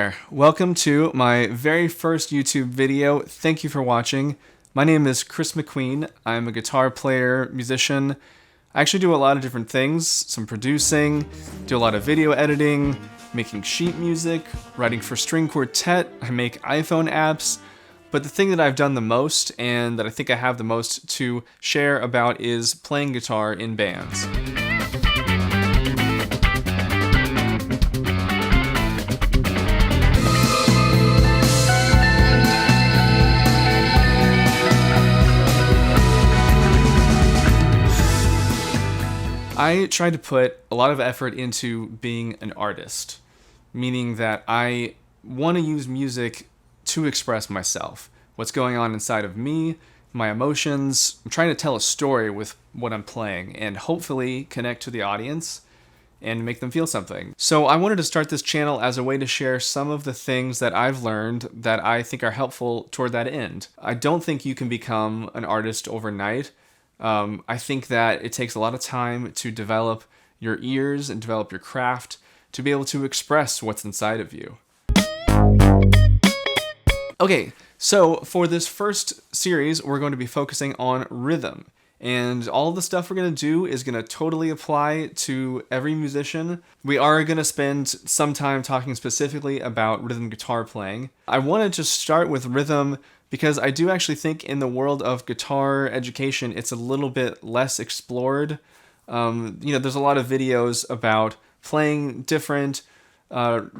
there, welcome to my very first YouTube video. Thank you for watching. My name is Erin McQueen. I'm a guitar player, musician. I actually do a lot of different things, some producing, do a lot of video editing, making sheet music, writing for string quartet, I make iPhone apps. But the thing that I've done the most, and that I think I have the most to share about, is playing guitar in bands. I try to put a lot of effort into being an artist, meaning that I want to use music to express myself, what's going on inside of me, my emotions. I'm trying to tell a story with what I'm playing and hopefully connect to the audience and make them feel something. So I wanted to start this channel as a way to share some of the things that I've learned that I think are helpful toward that end. I don't think you can become an artist overnight. I think that it takes a lot of time to develop your ears and develop your craft to be able to express what's inside of you. Okay, so for this first series, we're going to be focusing on rhythm. And all the stuff we're going to do is going to totally apply to every musician. We are going to spend some time talking specifically about rhythm guitar playing. I wanted to start with rhythm because I do actually think in the world of guitar education, it's a little bit less explored. There's a lot of videos about playing different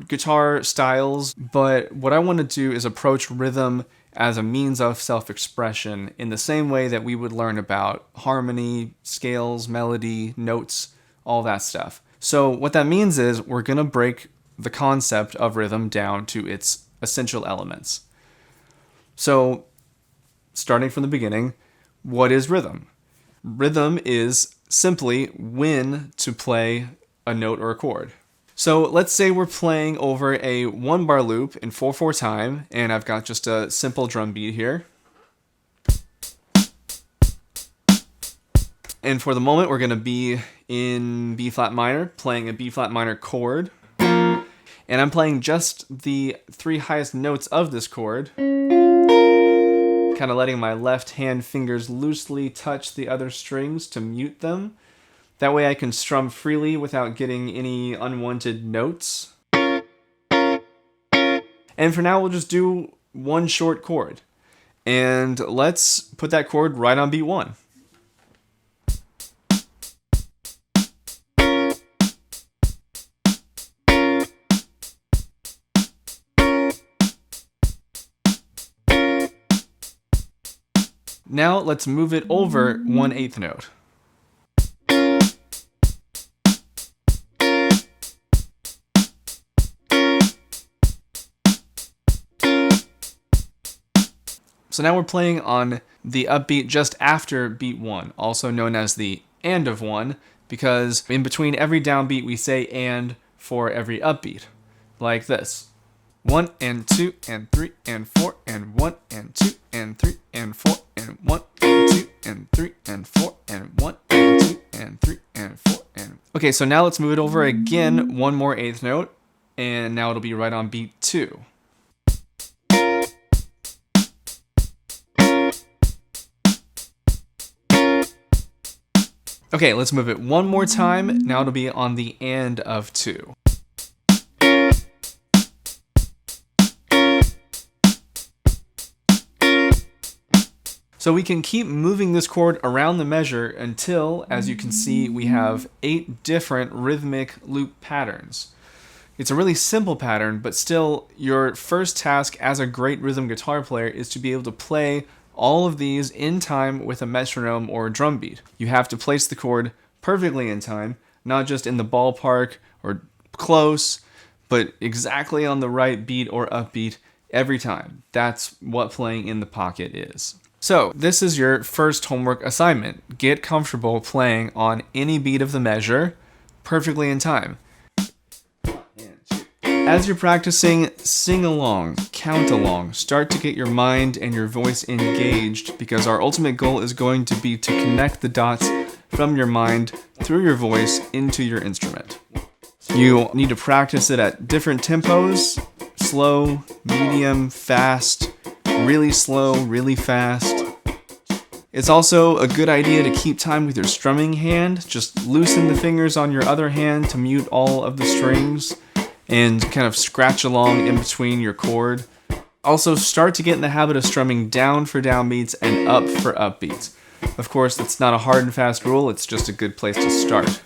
guitar styles, but what I want to do is approach rhythm as a means of self-expression in the same way that we would learn about harmony, scales, melody, notes, all that stuff. So what that means is we're going to break the concept of rhythm down to its essential elements. So, starting from the beginning, what is rhythm? Rhythm is simply when to play a note or a chord. So let's say we're playing over a 1-bar loop in 4/4 time, and I've got just a simple drum beat here. And for the moment, we're going to be in B flat minor, playing a B flat minor chord. And I'm playing just the 3 highest notes of this chord, kind of letting my left hand fingers loosely touch the other strings to mute them. That way I can strum freely without getting any unwanted notes. And for now, we'll just do one short chord. And let's put that chord right on beat 1. Now let's move it over 1/8 note. So now we're playing on the upbeat just after beat 1, also known as the and of 1, because in between every downbeat we say and for every upbeat, like this. 1 and 2 and 3 and 4 and 1 and 2 and 3 and 4 and 1 and 2 and 3 and 4 and 1 and 2 and 3 and 4 and... Okay, so now let's move it over again, one more 1/8 note, and now it'll be right on beat 2. Okay, let's move it one more time. Now it'll be on the and of 2. So we can keep moving this chord around the measure until, as you can see, we have 8 different rhythmic loop patterns. It's a really simple pattern, but still, your first task as a great rhythm guitar player is to be able to play all of these in time with a metronome or a drum beat. You have to place the chord perfectly in time, not just in the ballpark or close, but exactly on the right beat or upbeat every time. That's what playing in the pocket is. So this is your first homework assignment. Get comfortable playing on any beat of the measure perfectly in time. As you're practicing, sing along, count along, start to get your mind and your voice engaged, because our ultimate goal is going to be to connect the dots from your mind through your voice into your instrument. You need to practice it at different tempos slow, medium, fast, really slow, really fast. It's also a good idea to keep time with your strumming hand. Just loosen the fingers on your other hand to mute all of the strings and kind of scratch along in between your chord. Also, start to get in the habit of strumming down for downbeats and up for upbeats. Of course, it's not a hard and fast rule, it's just a good place to start.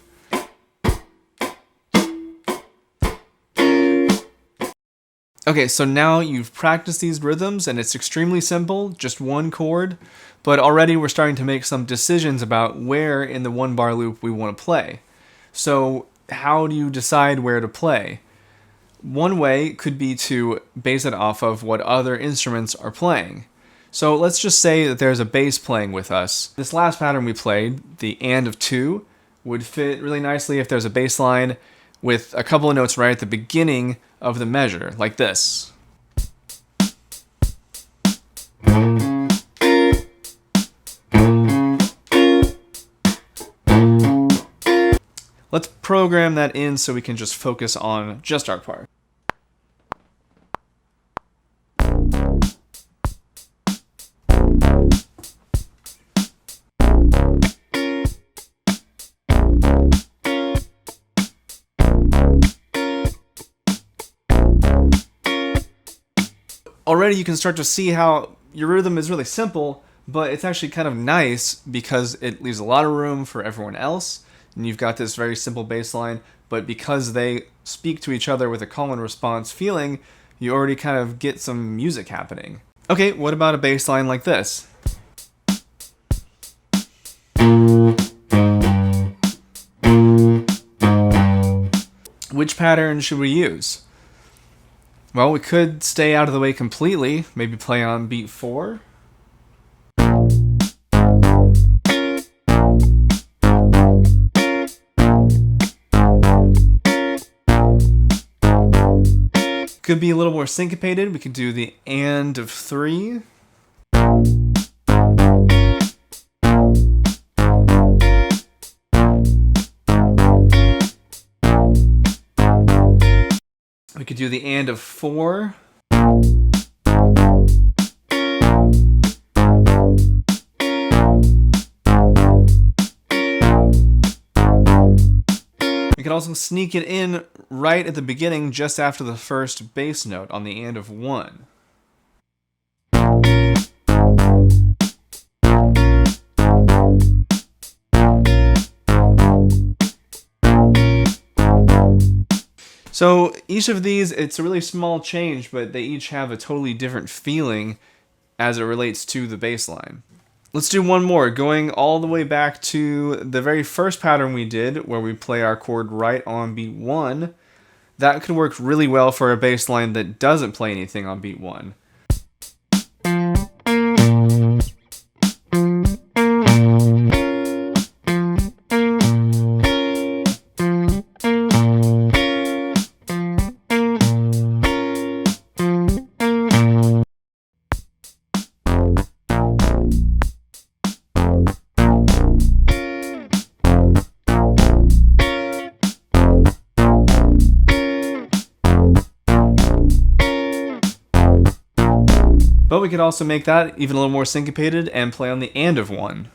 Okay, so now you've practiced these rhythms and it's extremely simple, just one chord, but already we're starting to make some decisions about where in the one bar loop we want to play. So how do you decide where to play? One way could be to base it off of what other instruments are playing. So let's just say that there's a bass playing with us. This last pattern we played, the and of 2, would fit really nicely if there's a bass line with a couple of notes right at the beginning of the measure, like this. Let's program that in so we can just focus on just our part. Already you can start to see how your rhythm is really simple, but it's actually kind of nice because it leaves a lot of room for everyone else. And you've got this very simple bass line, but because they speak to each other with a call and response feeling, you already kind of get some music happening. Okay, what about a bass line like this? Which pattern should we use? Well, we could stay out of the way completely, maybe play on beat 4. Could be a little more syncopated. We could do the and of 3. We could do the and of 4. We could also sneak it in right at the beginning, just after the first bass note on the and of 1. So each of these, it's a really small change, but they each have a totally different feeling as it relates to the bass line. Let's do one more, going all the way back to the very first pattern we did, where we play our chord right on beat 1. That could work really well for a bass line that doesn't play anything on beat 1. But we could also make that even a little more syncopated and play on the and of 1.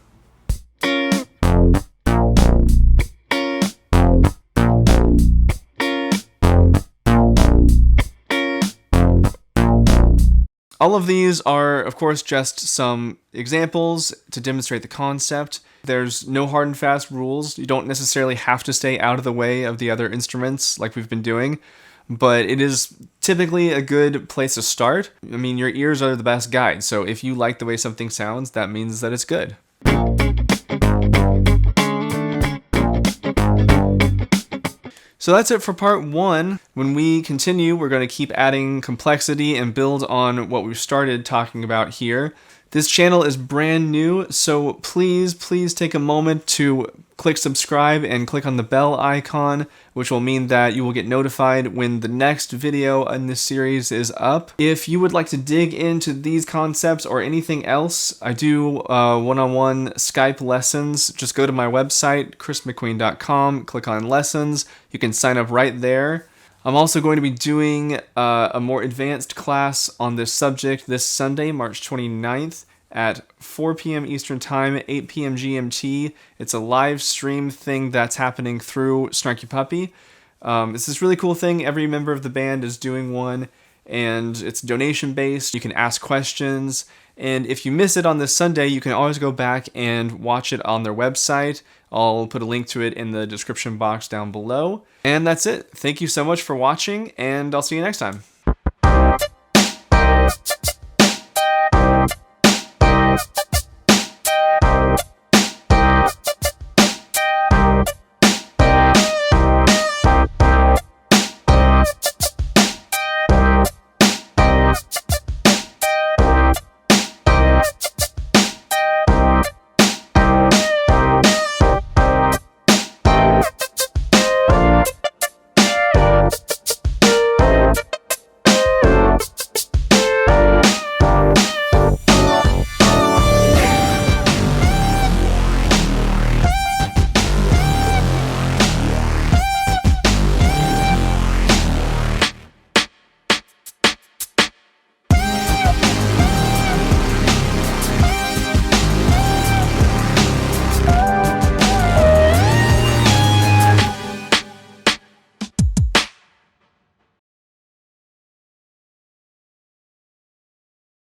All of these are, of course, just some examples to demonstrate the concept. There's no hard and fast rules. You don't necessarily have to stay out of the way of the other instruments like we've been doing, but it is typically a good place to start. I mean, your ears are the best guide, so if you like the way something sounds, that means that it's good. So that's it for part 1. When we continue, we're going to keep adding complexity and build on what we've started talking about here. This channel is brand new, so please take a moment to click subscribe and click on the bell icon, which will mean that you will get notified when the next video in this series is up. If you would like to dig into these concepts or anything else, I do one-on-one Skype lessons. Just go to my website, chrismcqueen.com, click on lessons. You can sign up right there. I'm also going to be doing a more advanced class on this subject this Sunday, March 29th at 4 p.m. Eastern Time, 8 p.m. GMT. It's a live stream thing that's happening through Snarky Puppy. It's this really cool thing. Every member of the band is doing one, and it's donation based. You can ask questions, and if you miss it on this Sunday, you can always go back and watch it on their website. I'll put a link to it in the description box down below. And that's it. Thank you so much for watching, and I'll see you next time.